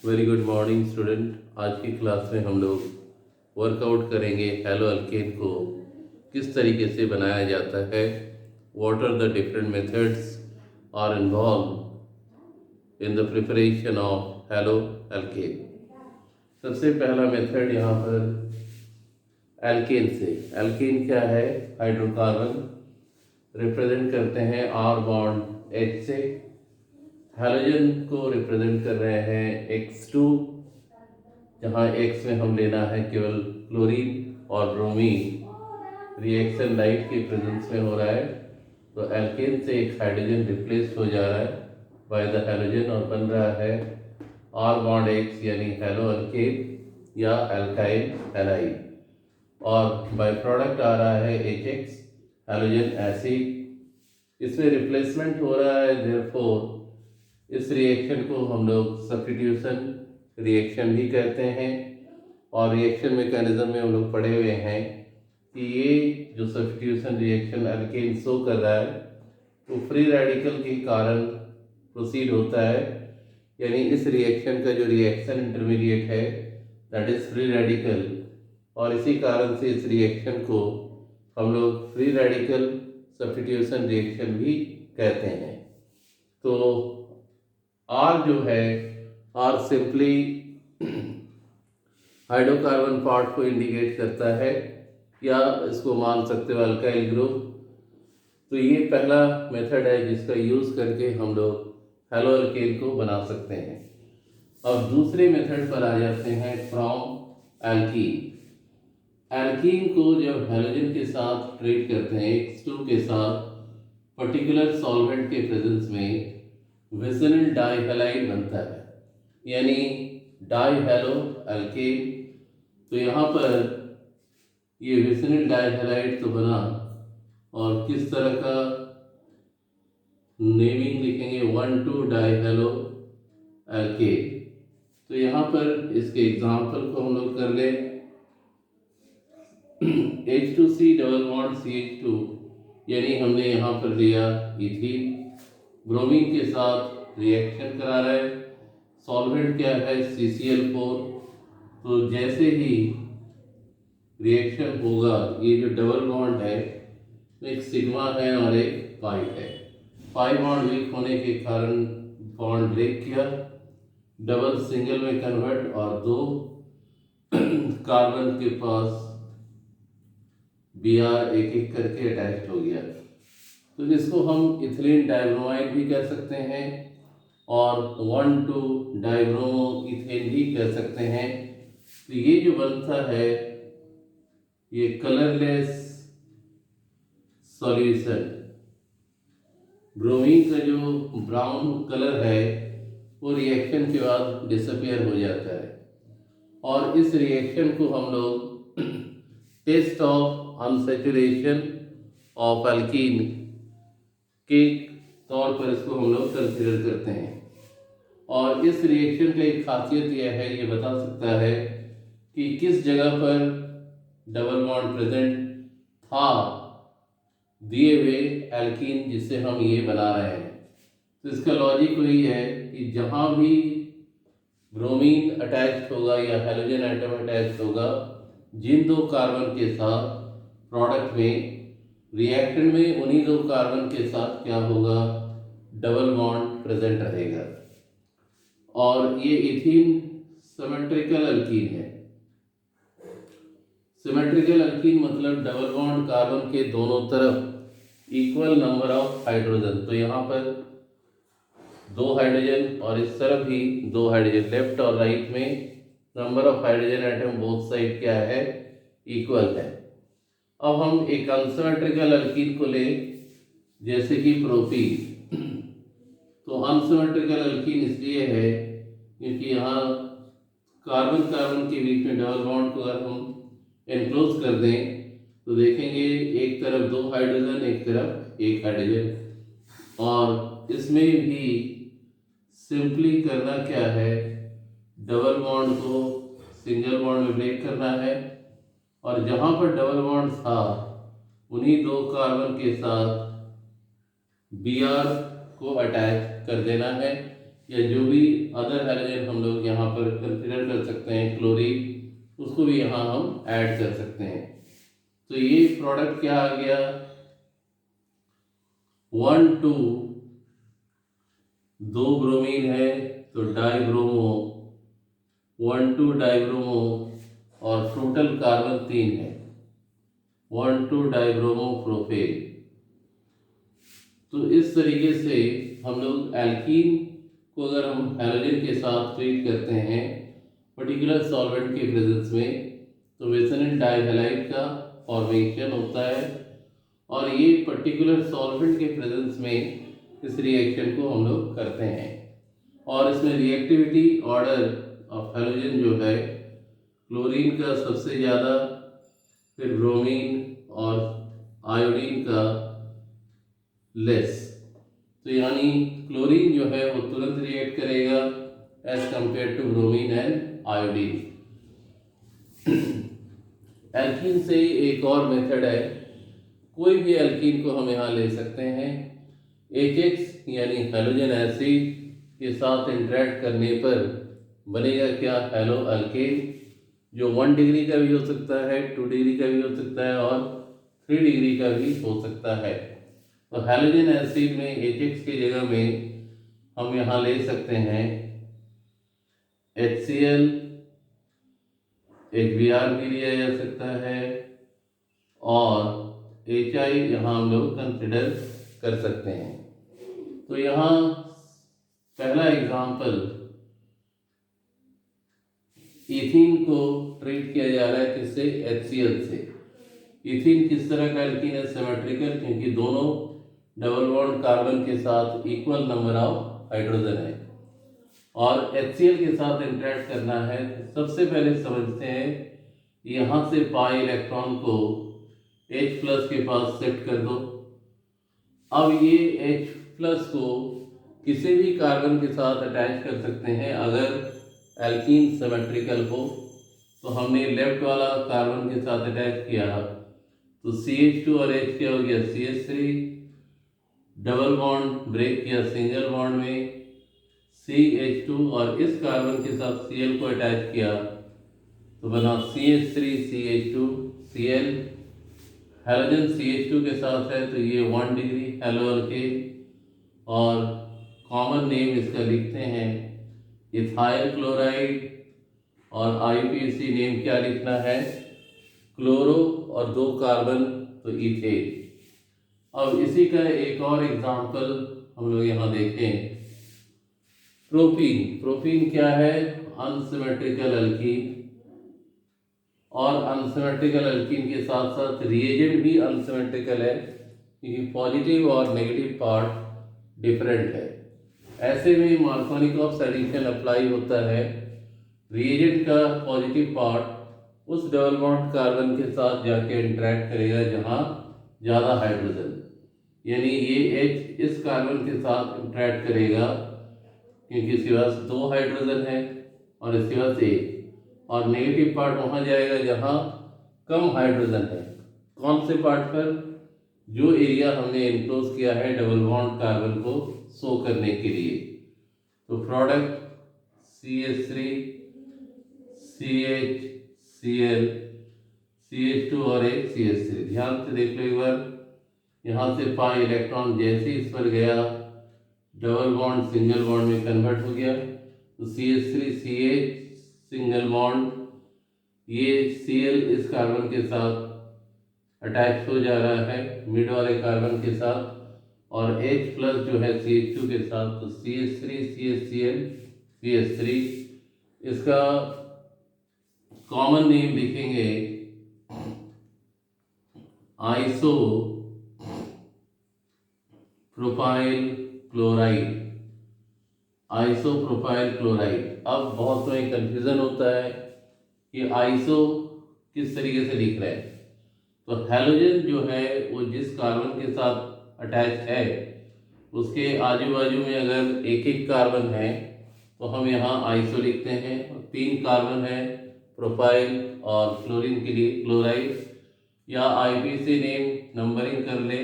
Very good morning student. आज की class में हम लोग वर्कआउट करेंगे हेलो अल्केन को किस तरीके से बनाया जाता है। What are the different methods are involve in the preparation of haloalkane. सबसे पहला मेथड यहाँ पर एल्केन से। एल्केन क्या है? हाइड्रोकार्बन रिप्रेजेंट करते हैं आर बॉन्ड एच से। हैलोजन को रिप्रेजेंट कर रहे हैं X2, जहाँ X में हम लेना है केवल क्लोरीन और ब्रोमीन। रिएक्शन लाइट के प्रेजेंस में हो रहा है, तो एल्केन से एक हाइड्रोजन रिप्लेस हो जा रहा है बाय द हैलोजन और बन रहा है आर बॉन्ड X यानी हेलो अल्केन या एल्काइल हैलाइड। और बाय प्रोडक्ट आ रहा है HX हैलोजन एसिड। इसमें रिप्लेसमेंट हो रहा है, देयरफॉर इस रिएक्शन को हम लोग सब्स्टिट्यूशन रिएक्शन भी कहते हैं। और रिएक्शन मैकेनिज्म में हम लोग पढ़े हुए हैं कि ये जो सब्स्टिट्यूशन रिएक्शन अल्केन शो कर रहा है वो फ्री रेडिकल के कारण प्रोसीड होता है। यानी इस रिएक्शन का जो रिएक्शन इंटरमीडिएट है दैट इज फ्री रेडिकल, और इसी कारण से इस रिएक्शन को हम लोग फ्री रेडिकल सब्स्टिट्यूशन रिएक्शन भी कहते हैं। तो आर जो है, आर सिंपली हाइड्रोकार्बन पार्ट को इंडिकेट करता है, या इसको मान सकते हो अल्काइल ग्रुप। तो ये पहला मेथड है जिसका यूज़ करके हम लोग हेलो अल्केन को बना सकते हैं। अब दूसरे मेथड पर आ जाते हैं फ्रॉम एल्कीन। एल्कीन को जब हैलोजन के साथ ट्रीट करते हैं X2 के साथ पर्टिकुलर सॉल्वेंट के प्रेजेंस में विसिनिल डाइहैलाइड बनता है, यानी डाइहैलो अल्केन। तो यहाँ पर ये विसिनिल डाइहैलाइड तो बना, और किस तरह का नेमिंग लिखेंगे 1,2 डाइहैलो अल्केन। तो यहाँ पर इसके एग्जाम्पल को हम लोग कर लें। H2C डबल बॉन्ड CH2, यानी हमने यहाँ पर लिया इथीन, ब्रोमीन के साथ रिएक्शन करा रहा है। सॉल्वेंट क्या है? CCl4। तो जैसे ही रिएक्शन होगा, ये जो डबल बॉन्ड है एक सिग्मा है और एक पाई है। पाई बॉन्ड वीक होने के कारण बॉन्ड ब्रेक किया, डबल सिंगल में कन्वर्ट, और दो कार्बन के पास Br एक एक करके अटैच हो गया। तो इसको हम इथिलीन डाइब्रोमाइड भी कह सकते हैं और 1,2 डाइब्रोमो इथेन भी कह सकते हैं। तो ये जो बनता है ये कलरलेस सॉल्यूशन, ब्रोमीन का जो ब्राउन कलर है वो रिएक्शन के बाद डिसअपियर हो जाता है। और इस रिएक्शन को हम लोग test of unsaturation of alkene के तौर पर इसको हम लोग कंसिडर करते हैं। और इस रिएक्शन का एक खासियत यह है, ये बता सकता है कि किस जगह पर डबल बॉन्ड प्रेजेंट था दिए हुए एल्कीन जिससे हम ये बना रहे हैं। तो इसका लॉजिक वही है कि जहाँ भी ब्रोमीन अटैच्ड होगा या हैलोजन एटम अटैच्ड होगा, जिन दो कार्बन के साथ प्रोडक्ट में रिएक्टेंट में उन्हीं दो कार्बन के साथ क्या होगा? डबल बॉन्ड प्रेजेंट रहेगा। और ये इथीन सिमेट्रिकल अल्कीन है। सिमेट्रिकल अल्कीन मतलब डबल बॉन्ड कार्बन के दोनों तरफ इक्वल नंबर ऑफ हाइड्रोजन। तो यहाँ पर दो हाइड्रोजन और इस तरफ भी दो हाइड्रोजन, लेफ्ट और राइट में number of hydrogen atom both side क्या है? इक्वल है। अब हम एक अनसिमेट्रिकल अल्कीन को ले, जैसे कि प्रोपीन। तो अनसिमेट्रिकल अल्कीन इसलिए है क्योंकि यहाँ कार्बन कार्बन के बीच में डबल बॉन्ड को अगर हम एनक्लोज कर दें तो देखेंगे एक तरफ दो हाइड्रोजन, एक तरफ एक हाइड्रोजन। और इसमें भी सिंपली करना क्या है? डबल बॉन्ड को सिंगल बॉन्ड में ब्रेक करना है, और जहाँ पर डबल बॉन्ड था उन्हीं दो कार्बन के साथ Br को अटैच कर देना है, या जो भी अदर हैलोजन हम लोग यहाँ पर कंसिडर कर सकते हैं, क्लोरीन, उसको भी यहाँ हम ऐड कर सकते हैं। तो ये प्रोडक्ट क्या आ गया, 1 2 2 ब्रोमीन है तो डाइब्रोमो, 1 2 डाइब्रोमो, और टोटल कार्बन 3 है, 1 2 डाइब्रोमो प्रोपेन। तो इस तरीके से हम लोग एल्कीन को अगर हम हैलोजन के साथ ट्रीट करते हैं पर्टिकुलर सॉल्वेंट के प्रेजेंस में, तो मेसनल डाइहैलाइड का फॉर्मेशन होता है, और ये पर्टिकुलर सॉल्वेंट के प्रेजेंस में इस रिएक्शन को हम लोग करते हैं। और इसमें रिएक्टिविटी ऑर्डर ऑफ हैलोजन जो है, क्लोरीन का सबसे ज़्यादा, फिर ब्रोमीन और आयोडीन का लेस। तो यानी क्लोरीन जो है वो तुरंत रिएक्ट करेगा as compare to bromine and iodine. Alkene से ही एक और मेथड है, कोई भी एल्कीन को हम यहाँ ले सकते हैं, HX यानी हैलोजन एसिड के साथ इंटरेक्ट करने पर बनेगा क्या, हैलो अल्केन, जो 1 डिग्री का भी हो सकता है, 2 डिग्री का भी हो सकता है, और 3 डिग्री का भी हो सकता है। तो हैलोजन एसिड में HX की जगह में हम यहाँ ले सकते हैं HCl, HBr भी लिया जा सकता है, और HI यहाँ हम लोग कंसिडर कर सकते हैं। तो यहाँ पहला एग्जाम्पल, इथीन को ट्रीट किया जा रहा है किससे, HCl से। इथीन किस तरह का एल्कीन है, सिमेट्रिकल, क्योंकि दोनों डबल बॉन्ड कार्बन के साथ इक्वल नंबर ऑफ हाइड्रोजन है, और HCl के साथ इंटरेक्ट करना है। सबसे पहले समझते हैं, यहाँ से पाई इलेक्ट्रॉन को H+ के पास शिफ्ट कर दो। अब ये H+ को किसी भी कार्बन के साथ अटैच कर सकते हैं अगर एल्कीन सिमेट्रिकल हो। तो हमने लेफ्ट वाला कार्बन के साथ अटैच किया तो CH2 और H क्या हो गया, CH3, डबल बॉन्ड ब्रेक किया सिंगल बॉन्ड में, CH2, और इस कार्बन के साथ Cl को अटैच किया तो बना CH3 CH2 Cl। Halogen CH2 के साथ है तो ये 1 डिग्री हैलो अल्केन, और कॉमन नेम इसका लिखते हैं इथाइल क्लोराइड, और IUPAC नेम क्या लिखना है, क्लोरो, और 2 कार्बन तो इथेन। अब इसी का एक और एग्जांपल हम लोग यहाँ देखें, प्रोपीन। प्रोपीन क्या है, अनसिमेट्रिकल अल्कीन, और अनसिमेट्रिकल अल्कीन के साथ साथ रिएजेंट भी अनसिमेट्रिकल है, क्योंकि पॉजिटिव और नेगेटिव पार्ट डिफरेंट है। ऐसे में मार्कोनिकॉफ एडिशन अप्लाई होता है, रिएजेंट का पॉजिटिव पार्ट उस डबल बॉन्ड कार्बन के साथ जाके इंटरेक्ट करेगा जहाँ ज़्यादा हाइड्रोजन, यानी ये H इस कार्बन के साथ इंटरेक्ट करेगा क्योंकि इसके पास 2 हाइड्रोजन है और इसके पास 1, और नेगेटिव पार्ट वहाँ जाएगा जहाँ कम हाइड्रोजन है। कौन से पार्ट पर, जो एरिया हमने इनक्लोज किया है डबल बॉन्ड कार्बन को शो करने के लिए। तो product CH3 CH Cl CH2 और एक CH3। ध्यान से देख लो एक बार, यहाँ से पाई इलेक्ट्रॉन जैसे ही इस पर गया डबल बॉन्ड सिंगल बॉन्ड में कन्वर्ट हो गया, तो CH3 CH सिंगल बॉन्ड, ये Cl इस कार्बन के साथ अटैच हो जा रहा है मिड वाले कार्बन के साथ, और H+ जो है CH2 के साथ, तो CH3 CHCl CH3। इसका कॉमन नेम लिखेंगे iso propyl chloride, isopropyl chloride. अब बहुत तो कंफ्यूजन होता है कि आइसो किस तरीके से लिख रहे हैं। तो हैलोजन जो है वो जिस कार्बन के साथ अटैच है उसके आजू बाजू में अगर एक एक कार्बन है तो हम यहाँ आइसो लिखते हैं, 3 कार्बन है प्रोपाइल और क्लोरीन के लिए क्लोराइड, या IUPAC नेम नंबरिंग कर ले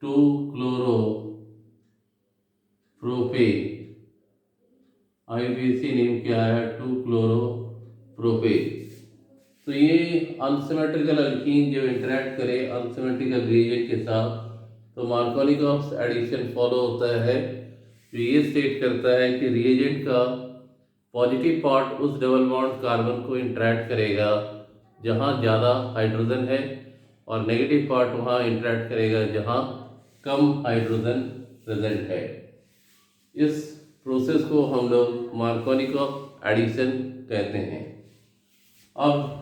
2 क्लोरो प्रोपेन, IUPAC नेम क्या है, 2-chloropropan। तो ये अनसिमेट्रिकल अल्कीन जो इंटरेक्ट करे अनसिमेट्रिकल रिएजेंट के साथ तो मार्कोनिकॉफ एडिशन फॉलो होता है, जो ये स्टेट करता है कि रिएजेंट का पॉजिटिव पार्ट उस डबल बॉन्ड कार्बन को इंटरेक्ट करेगा जहाँ ज़्यादा हाइड्रोजन है और नेगेटिव पार्ट वहाँ इंटरेक्ट करेगा जहाँ कम हाइड्रोजन प्रेजेंट है। इस प्रोसेस को हम लोग मार्कोनिकॉफ एडिशन कहते हैं। अब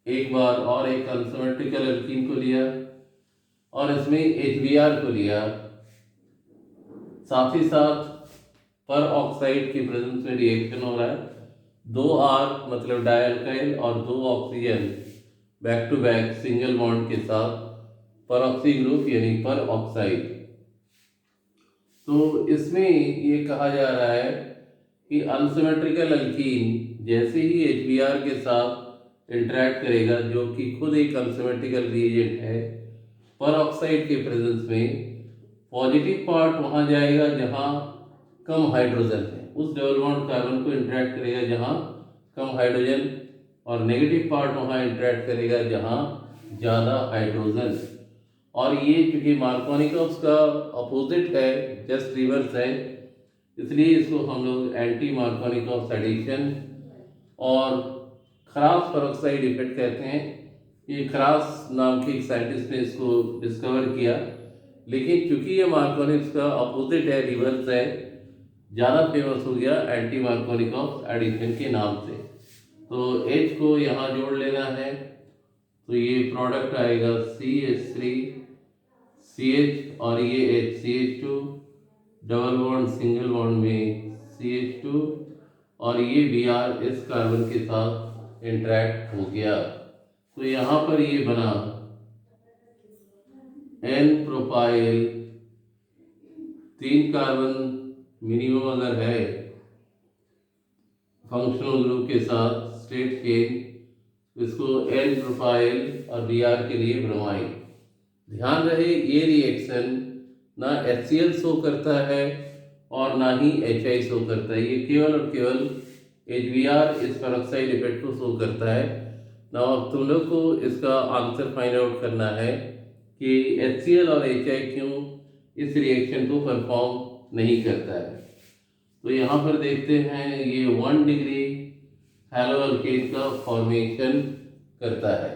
एक बार और एक अनसिमेट्रिकल अल्कीन को लिया और इसमें HBr को लिया, साथ ही साथ पर ऑक्साइड की प्रेजेंस में रिएक्शन हो रहा है, 2R मतलब डायल्काइल और 2 oxygen back to back single bond के साथ पर ऑक्सी ग्रुप यानी पर ऑक्साइड। तो इसमें ये कहा जा रहा है कि अनसिमेट्रिकल अल्कीन जैसे ही HBr के साथ इंटरेक्ट करेगा, जो कि खुद एक अनसिमेट्रिकल रिएजेंट है, पर ऑक्साइड के प्रेजेंस में पॉजिटिव पार्ट वहाँ जाएगा जहाँ कम हाइड्रोजन है, उस डबल बॉन्ड कार्बन को इंटरेक्ट करेगा जहाँ कम हाइड्रोजन, और नेगेटिव पार्ट वहाँ इंटरेक्ट करेगा जहाँ ज़्यादा हाइड्रोजन। और ये चूँकि मार्कोनिकॉफ का अपोजिट है, जस्ट रिवर्स है, इसलिए इसको हम लोग एंटी मार्कोनिकॉफ एडिशन और खरास पेरोक्साइड इफेक्ट कहते हैं। ये खरास नाम के एक साइंटिस्ट ने इसको डिस्कवर किया, लेकिन चूंकि ये मार्कोनिकॉफ का अपोजिट है, रिवर्स है, ज़्यादा फेमस हो गया एंटी मार्कोनिकॉफ एडिशन के नाम से। तो H को यहाँ जोड़ लेना है, तो ये प्रोडक्ट आएगा CH3CH और ये H CH2 double bond single bond में CH2 और ये Br इस कार्बन के साथ इंटरेक्ट हो गया। तो यहाँ पर ये बना N प्रोपाइल, 3 कार्बन मिनिमम अगर है फंक्शनल ग्रुप के साथ स्ट्रेट चेन, इसको N प्रोपाइल और Br के लिए ब्रोमाइड। ध्यान रहे ये रिएक्शन ना HCl शो करता है और ना ही HI शो करता है, ये केवल और केवल HBr इस पेरोक्साइड इफेक्ट को शो करता है। ना अब तुम लोग को इसका आंसर फाइंड आउट करना है कि HCl और HI क्यों इस रिएक्शन को परफॉर्म नहीं करता है। तो यहाँ पर देखते हैं ये 1 डिग्री हैलोअल्केन का फॉर्मेशन करता है।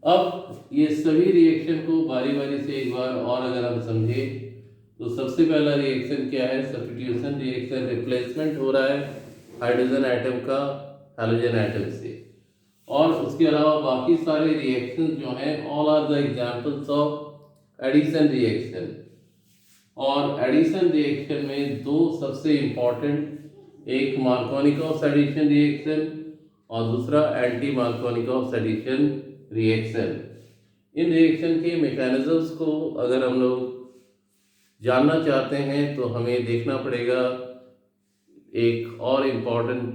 अब ये सभी रिएक्शन को बारी बारी से एक बार और अगर हम समझे तो सबसे पहला रिएक्शन क्या है, सब्स्टिट्यूशन रिएक्शन, रिप्लेसमेंट हो रहा है हाइड्रोजन एटम का हैलोजन एटम से। और उसके अलावा बाकी सारे रिएक्शन जो हैं all are the examples of addition reaction. और एडिशन रिएक्शन में दो सबसे इम्पॉर्टेंट, एक मार्कोनिकॉफ एडिशन रिएक्शन और दूसरा एंटी मार्कोनिकॉफ एडिशन रिएक्शन। इन रिएक्शन के मैकेनिज्म्स को अगर हम लोग जानना चाहते हैं तो हमें देखना पड़ेगा एक और important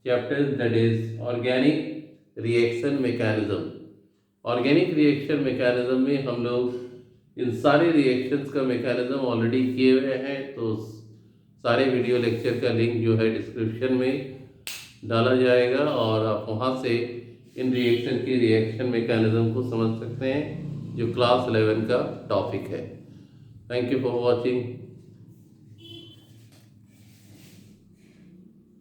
chapter, that is organic reaction mechanism. Organic reaction mechanism में हम लोग इन सारे रिएक्शंस का मैकेनिज्म ऑलरेडी किए हुए हैं, तो सारे वीडियो लेक्चर का लिंक जो है डिस्क्रिप्शन में डाला जाएगा और आप वहाँ से इन रिएक्शन की रिएक्शन मैकेनिज्म को समझ सकते हैं, जो क्लास 11 का टॉपिक है। Thank you for watching.